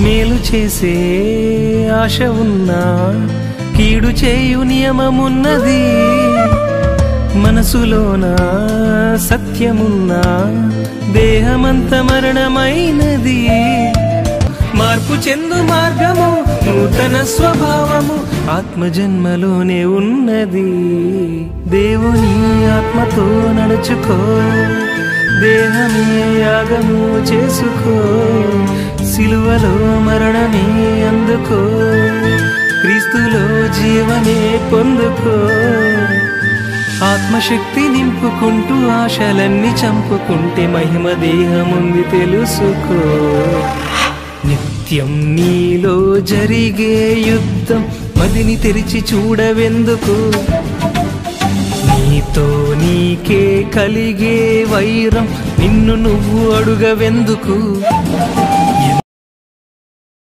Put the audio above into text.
మేలు చేసే ఆశ ఉన్నా కీడు చేయు నియమమున్నది. మనసులోన సత్యమున్నా దేహమంత మరణమైనది. మార్పు చెందు మార్గము నూతన స్వభావము ఆత్మజన్మలోనే ఉన్నది. దేవుని ఆత్మతో నడుచుకో, దేహమే యాగము చేసుకో, సిలువలో మరణమే అందుకో, క్రీస్తులో జీవమే పొందుకో. ఆత్మశక్తి నింపుకుంటూ ఆశలన్నీ చంపుకుంటే మహిమ దేహముంది తెలుసుకో. నిత్యం నీలో జరిగే యుద్ధం మదిని తెరిచి చూడవెందుకు, నీతో నీకే కలిగే వైరం నిన్ను నువ్వు అడుగవెందుకు.